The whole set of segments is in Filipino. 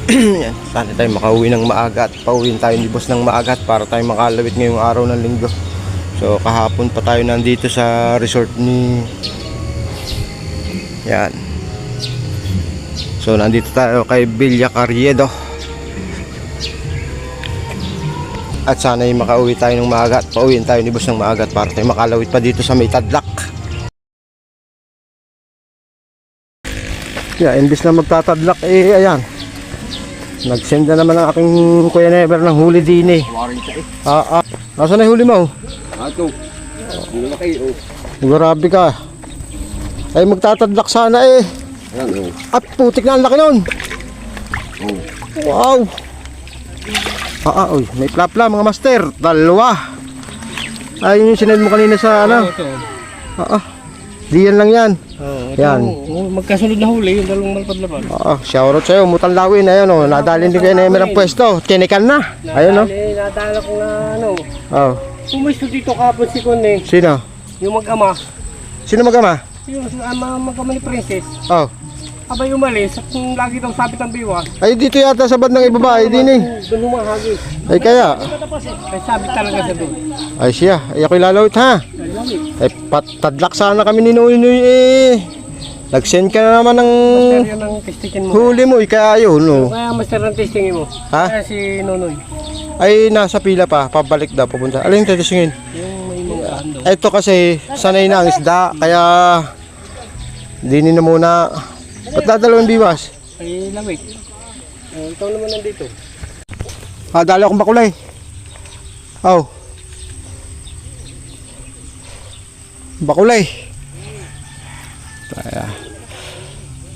Yan, sana tayo makauwi ng maaga at pauwiin tayo ni boss ng maaga para tayo makalawit ngayong araw ng linggo. So kahapon pa tayo nandito sa resort ni yan. So nandito tayo kay Villa Carriedo. At sana ay makauwi tayo ng maaga at pauwiin tayo ni boss ng maaga para tayo makalawit pa dito sa may Tadlak. Yeah, imbis na magtatadlak ayan. Nag-send na naman ang aking Kuya Never ng huli din eh. Nasaan na yung huli mo? Ato. Grabe ka. Ay magtatadlak sana eh. Ayan, At putik na ang laki nun. Wow. Uy, may plapla mga master. Dalawa. Ayun yung sinend mo kanina sa ano. Diyan lang yan. Yan. Magkasunod na huli yung dalawang malpad-lapad. Shoutout sa'yo, Mutan Lawin. Ayun o, nadalin din kayo na yung pwesto. Tinikan na. Ayun o. Nadala ko na ano. Pumisto dito kapon si Kun eh. Sino? Yung mag-ama. Sino mag-ama? Yung mag-ama ni Princess. Abay umalis at lagi daw sabit ang biwas. Ay dito yata sa bandang ibabae din eh. Doon humahagi. Ay kaya? Ay sabit talaga sa doon. Ay siya, ay ako'y lalawit ha. Ay patadlak sana kami ni Noy eh. Nag-send ka na naman ng huli mo, kaya yun no. Kaya master ng testingin mo. Kaya si Nonoy. Ay nasa pila pa, pabalik daw pupunta. Alin tayo testingin? Yung may mga daw. Ito kasi sanay na ang isda, kaya dinin na muna. Ba't dadalawang biwas? Ay lamig. Ikaw naman nandito. Dali akong bakulay. Bakulay.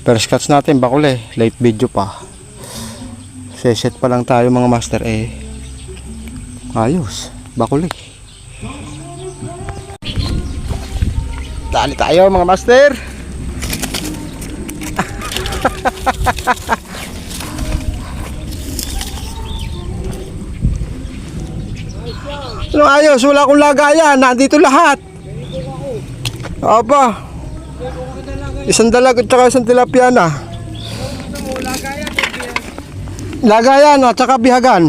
First cuts natin bakulay. Late video pa. Seset pa lang tayo mga master eh. Ayos. Bakulay. Dali tayo mga master. Ano ayos, wala akong lagayan, nandito lahat. Aba. Isang dalag at saka isang tilapia na. Lagayan at saka bihagan.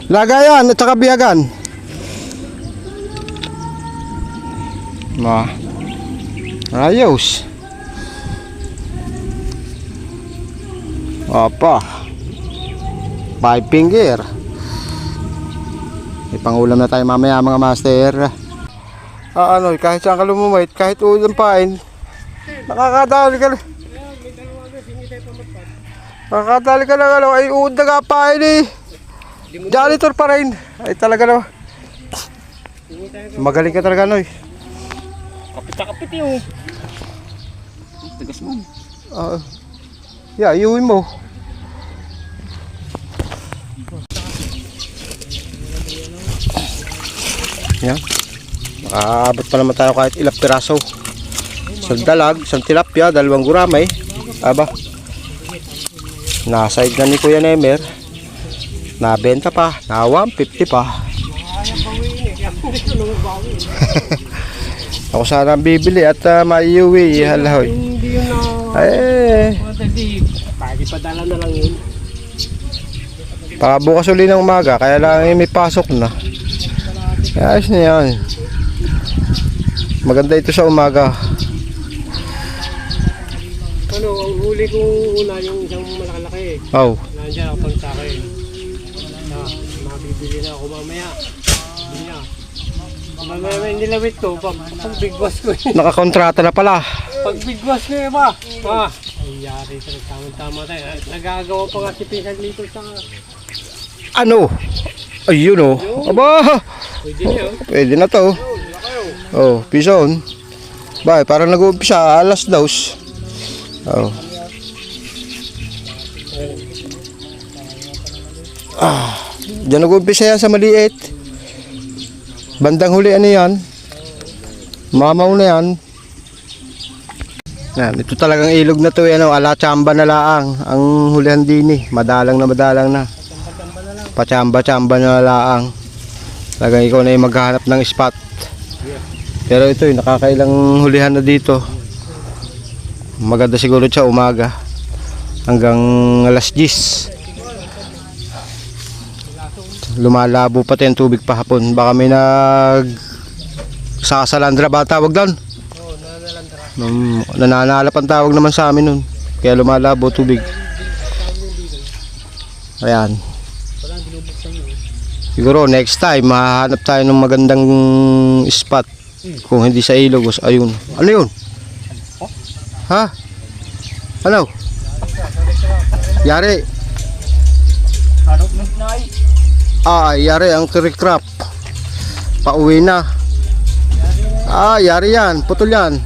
Lagayan at saka bihagan. Ayos. Apa. 5 finger. May pangulam na tayo mamaya mga master. Kahit saan ka lumumait, kahit ulam pain, nakakadali ka lang. Nakakadali ka lang, ay uod na nga pain eh. Janitor pa rin. Ay talaga naman. Magaling ka talaga Noy. Kapit yung tagas mo. Iuwi mo. Yan. Makaabot pa naman tayo kahit ilang piraso. Isang dalag, isang tilapia, 2 guramay. Aba. Naside na ni Kuya Nemer. Nabenta pa, na 150 pa. Ako sana bibili at maiuwi. Halahoy. hindi yun na pwede padala na lang yun. Bukas uli ng umaga, kaya lang may pasok na. Ayos na yan. Maganda ito sa umaga. Ano, ang huli kong una yung isang malaki-laki. Nandiyan ako pang sa akin. Mabibili na ako mamaya. Mamaya nilawit ko, pag bigwas ko yun. Nakakontrata na pala. Pag bigwas ko yun ba? Ay yari sa tama tayo. Nagagawa pa nga si Pisag dito sa... Ano? Ayun o. Aba! Pwede niyo. Pwede na to. Pison. Bakit? Parang nag-uumpisa. Alas daws. Diyan nag-uumpisa yan sa maliit. Bandang huli ano yan? Mamaw na yan. Ito talagang ilog na to. Ala chamba na laang. Ang hulihan din eh. Madalang na. Pachamba-chamba na laang. Talagang ikaw na yung maghahanap ng spot. Pero ito nakakailang hulihan na dito. Maganda siguro siya umaga hanggang alas 10. Lumalabo pati ang tubig pahapon. Baka may sasalandra ba tawag doon? Oo, nanalandra. Nananalap ang tawag naman sa amin nun. Kaya lumalabo tubig. Ayan. Wala, binubuksan yun. Siguro next time mahahanap tayo ng magandang spot. Kung hindi sa Ilogos, ayun. Ano yun? Ha? Ano? Yari. Harap ng nai. Yari ang krikrap. Pauwi na. Yari yan. Putol yan.